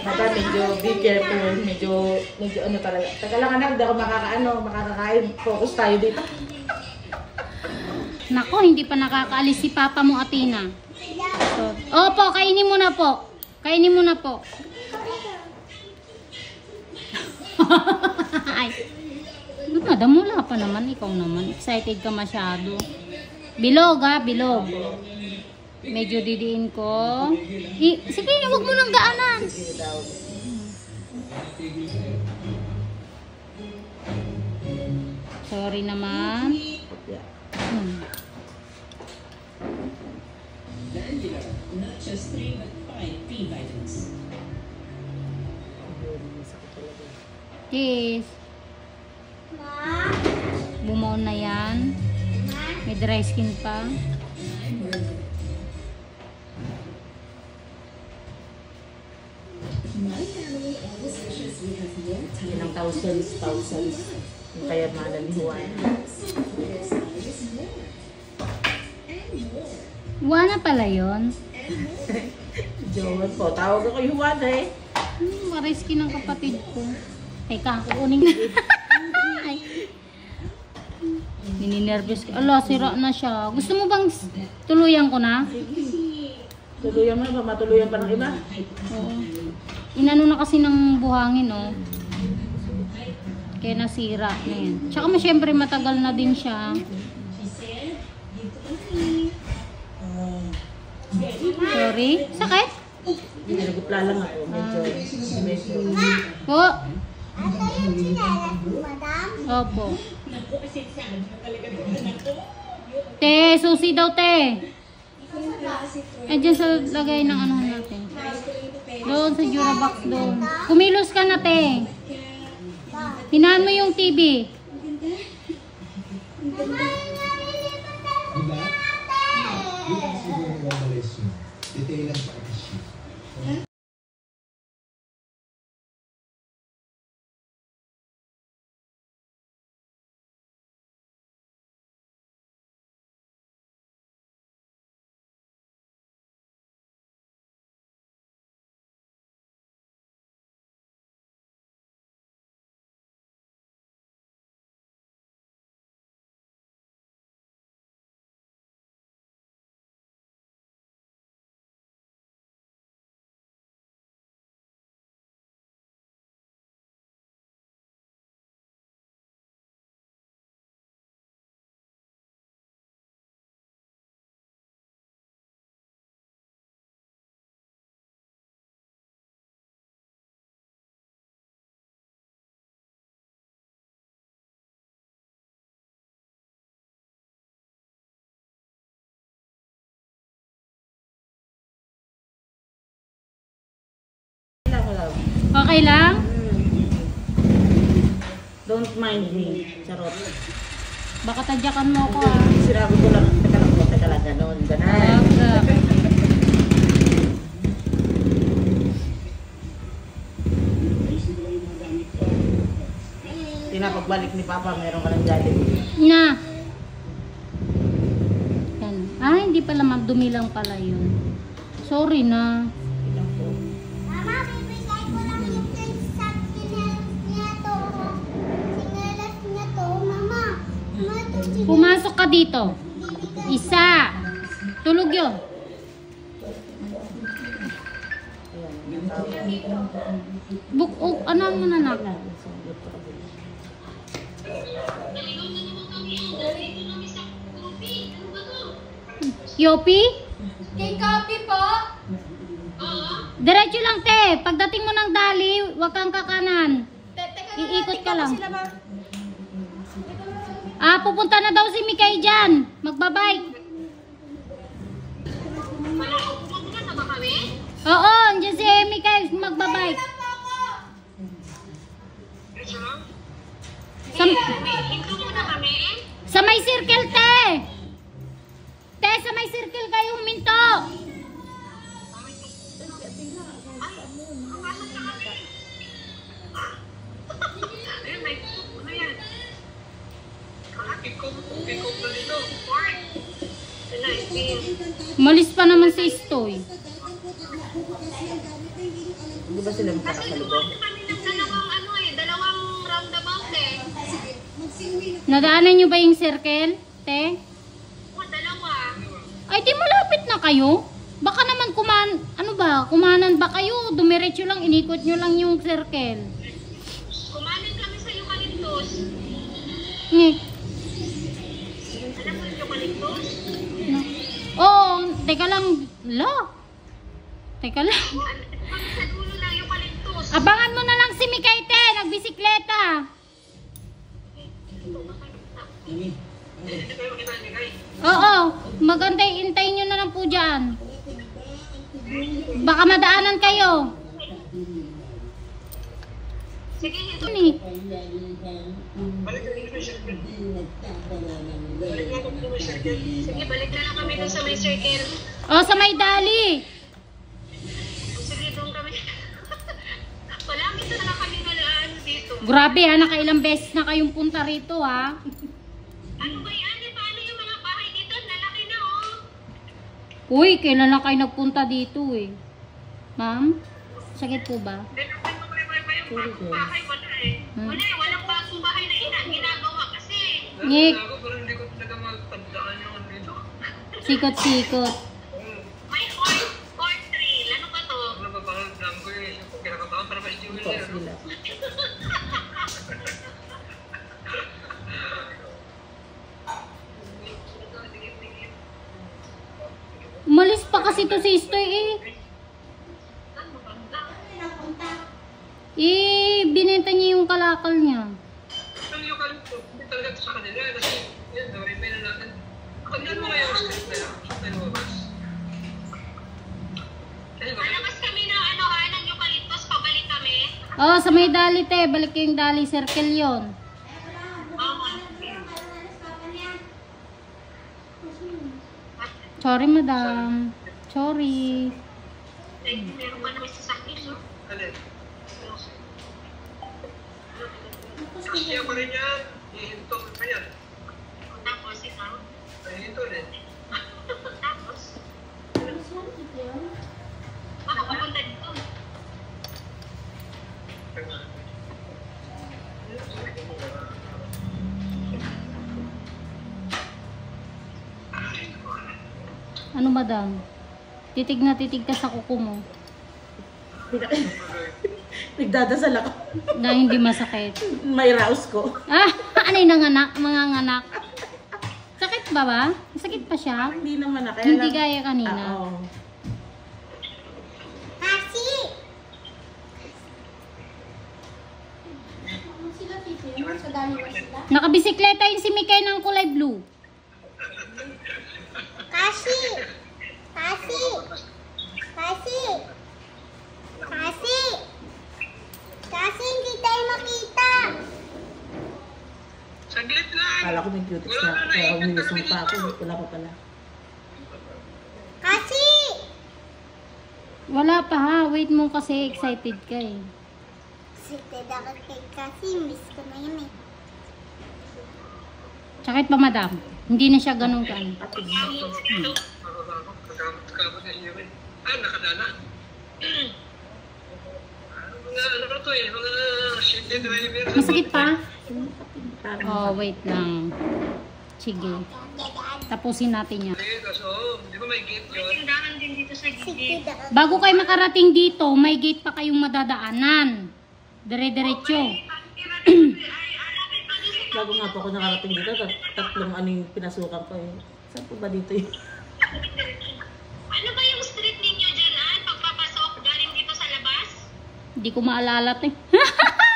Maka medyo be careful, medyo ano talaga. Taga lang anak, hindi ako makakakain. Focus tayo dito. Nako, hindi pa nakakaalis si Papa mo, Athena. So, opo, kainin mo na po. Kainin mo na po. Ay. Nadamula pa naman, ikaw naman. Excited ka masyado. Bilog ha, bilog. Medyo didiin ko. Sige, huwag mo nang daanan. Sorry naman. Not just 3 but 5 B vitamins. Yes. Bumaw na yan. May dry skin pa. Ilang thousands. Kaya malalihuan. Juana pala yun. Jowan po. Tawag ako yung Juana eh. Mariski ng kapatid ko. Teka, kukunin na. Nininervous ka. Ala, sira na siya. Gusto mo bang tuluyan ko na? Tuluyan mo ba? Matuluyan pa ng iba? Oo. Inano na kasi ng buhangin, oh. Kaya nasira na yan. Tsaka syempre matagal na din siya. Sorry? Sakit? Hindi, nagupla lang ako. Medyo. Po? Opo. Te, susi daw, te. Diyan sa lagay ng ano natin. Doon sa Durabox doon. Kumilos ka na, te. Hinaan mo yung TV. Okay lang? Don't mind me. Charot. Baka tadyakan mo ako, ah. Sinabi ko lang, teka lang, ganon. Pinapagbalik ni Papa, meron ka ng Jollibee. Na. Yan. Ah, hindi pala, dumi lang pala yun. Sorry na. Mama, bibigay ko lang yung sa sinelas niya to. Sinelas niya to, Mama. Pumasok ka dito. Isa. Tulog yun. Ano mo na nak? Yopi? Kay Copy po. Diretso lang, te. Pagdating mo ng dali, huwag kang kakanan. Iikot ka lang. Ah, pupunta na daw si Mikay dyan. Magbabike. Pupunta na ba kami? Oo, andyan si Mikay magbabike. Hinto mo na kami? Sa may circle, te. Te, sa may circle kayo huminto. Malis pa naman si Stoy. ba sila magkakasalubong? Kami ng dalawang roundabout eh. Nadaanan nyo ba yung circle, te? O, dalawa. Ay, di malapit na kayo. Baka naman kumanan ba kayo? Dumiretso lang, inikot nyo lang yung circle. Kumanin kami sa eucalyptus. Nge. Alam mo yung eucalyptus? Oh, teka lang. Teka lang. Kami sa dulo ng eucalyptus. Abangan mo na lang si Mikay, te. Nagbisikleta. Oo, magantay-intay nyo na lang po dyan. Baka madaanan kayo. Sige, ito. Ano eh? Sige, balik na lang kami dun sa may circle. Oh, sa may dali. Sige, doon kami. Wala, minsan na lang kami nalaan dito. Grabe ha, nakailang beses na kayong punta rito ha. Ano ba yan? Paano yung mga bahay dito? Lalaki na oh. Uy, kailan na kayo nagpunta dito eh. Ma'am, sakit po ba? Bagong bahay, wala eh. Wala eh, walang bagong bahay na ginagawa kasi. Ngik, Pero hindi ko talaga magtandaan yung ano dito. sikot-sikot. May court trail. Ano ba to? Ano ba bang alam ko eh. Kinakataon para ma-iwan Ito, niya. sila. Umalis pa kasi to si Istoy eh. Binenta niya yung kalakal niya. Pero yung kalito, hindi talaga ito sa kanila. Kasi yan, na-repay na natin. Kanya mo ngayon sa kanila. Sa lumabas. Malabas kami ng ano ha, ng eucalyptus, pabalik kami. Oh, sa may dali te, balik yung dali, circle yon. Sorry madam. Sorry. Like, meron ba naman sasakyan, no? Alin? Kaya pa rin yan. Ihinto pa yan. Tapos, ito. Ihinto din. Tapos, baka pupunta dito. Ano madam? Titig na titig ka sa kuko mo. Nagdadasal ako. Na hindi masakit. May raos ko. Ah, ano yung nanganak? Mga nganak. Sakit ba ba? Sakit pa siya? Hindi naman na. Kaya Hindi lang- gaya kanina. Oo. Kasi, Nakabisikleta yung si Mikay ng kulay blue. kasi, kasi, kasi, kasi, kasi hindi tayo makita. Saglit lang. Kala ko may cuties na. Kaya umiwisong pa ako. Wala pa pala. Kasi, Wala pa ha. Wait mo kasi excited ka eh. excited ako kay kasi, miss ko na yun eh. Sakit pa madam? Hindi na siya ganun ka. Ating. Pagkamot na iyo eh. Ah, nakadala. Mga ano ba to eh. Mga city driver. Masakit pa? Parang Oh, wait lang. Sige. Tapusin natin yan. Eh, kaso, di ba may gate yun? Tindahan din dito sa gilid. Excited ako. Bago kayo makarating dito, may gate pa kayong madadaanan. Dire-diretso. Bago nga po ako nakarating dito, tatlong ano yung pinasukan ko eh. Saan po ba dito yun? Ano ba yung street ninyo dyan, pagpapasok galing dito sa labas? Hindi ko maalala to eh.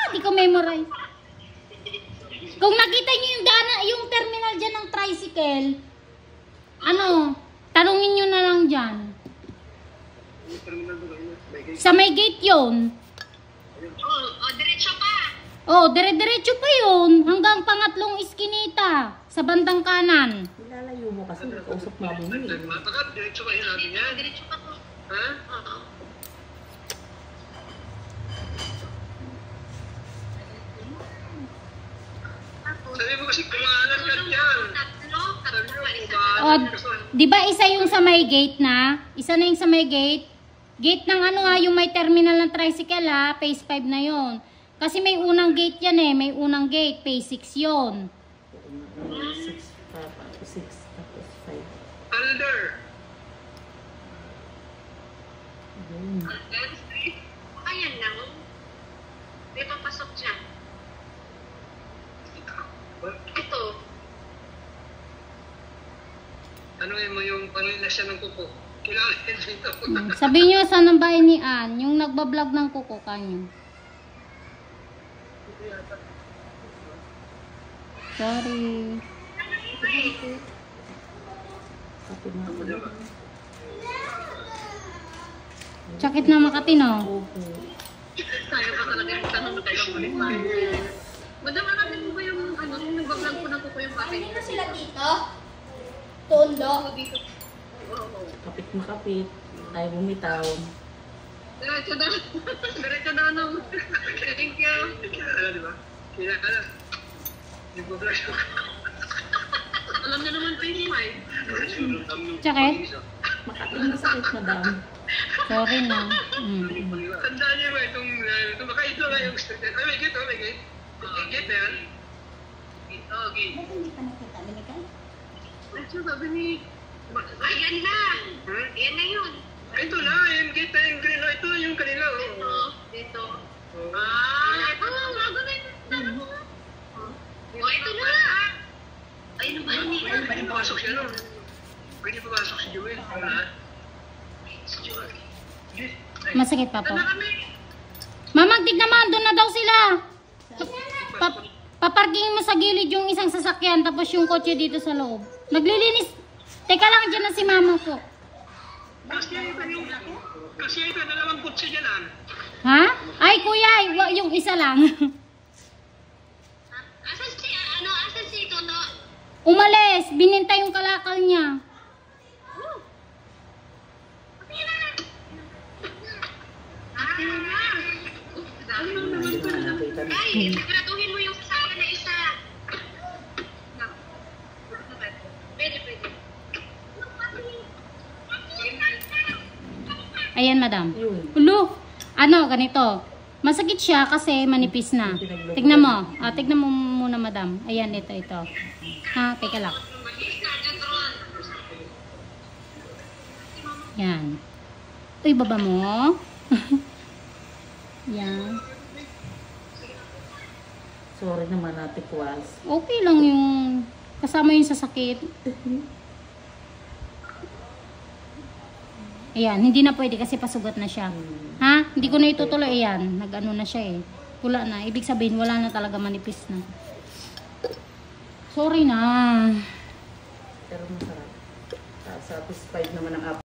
Hindi ko memorize. Kung nakita niyo yung terminal dyan ng tricycle, ano, tanungin niyo na lang dyan. Sa may gate yun. O, diretso pa. Oh, dire-diretso pa yun. Hanggang pangatlong iskinita. Sa bandang kanan. Nilalayo mo kasi, kausap namin yun eh. Matakat, diretso ba yun natin yan? Diretso pa to. Ha? Oo. Sabi mo kasi kumanan ka dyan. Tatlo pa isa. Oh, di ba isa yung sa may gate na? Isa na yung sa may gate? Gate ng ano ha, yung may terminal ng tricycle ha, phase 5 na yon. Kasi may unang gate yan eh, may unang gate, phase 6 yon. 6, tapos 5. Alder. Yun. Ayan lang. May papasok dyan. Ito. Tanungin mo yung panlilasyan ng kuko. Kailangan yan dito. Sabihin nyo saan ang bahay ni Ann, yung nagbablog ng kuko kanyo. Sorry. Kapit na ako. Sakit na Makati no? Opo. Tayo pa talaga yung tanong na kayo ulit pa. Madam, natin mo ba yung ano, yung nagbablog ko na kuko yung bakit? Hindi na sila dito. Tondo. Dito. Oo. Kapit na kapit. Tayo bumitaw. Diretso na. Diretso na ano. Thank you. Ano, di ba? Kailangan. Nagbablog siya. Alam na naman pa yung Mike. Sakit? Makati na sakit, madam. Sorry na. Tandaan niyo ba itong makaito nga yung street. Ay, may gate, may gate. Gate na yan. Oo, gate. Diretso, sabi ni... Ayan na. Ayan na yun. Ito na, yung gate na yung green. Ito yung kanila. Dito. Dito. Ito. Bago na yung tanong mo. Ito na. Ay, ano ba yun? Pwede pumasok siya, no? Pwede pumasok si Joel. Si Joel. Masakit pa po. Ano kami? Mamang, tignan mo, doon na daw sila. Paparking mo sa gilid yung isang sasakyan, tapos yung kotse dito sa loob. Naglilinis. Teka lang, dyan na si mama po. Kasi ito, dalawang kutsi dyan, ah. Ha? Ay, kuya, yung isa lang. Asan si, ano, asan si Toto? Umalis, bininta yung kalakal niya. Hindi naman nakita na. Ay, siguraduhin mo yung sasakyan na isa. Pwede, pwede. Ayan, madam. Yun. Ulo, ano, ganito. Masakit siya kasi manipis na. Tignan mo. Tignan mo muna, madam. Ayan, ito. Ha, teka lang. Yan. Uy, baba mo. Yan. Sorry naman, Ate Kwas. Okay lang yung kasama yung sasakit. Ayan, hindi na pwede kasi pasugat na siya. Ha? Hindi ko na itutuloy. Ayan, nag-ano na siya eh. Wala na. Ibig sabihin, wala na talaga, manipis na. Sorry na. Pero masarap. Satisfied naman ang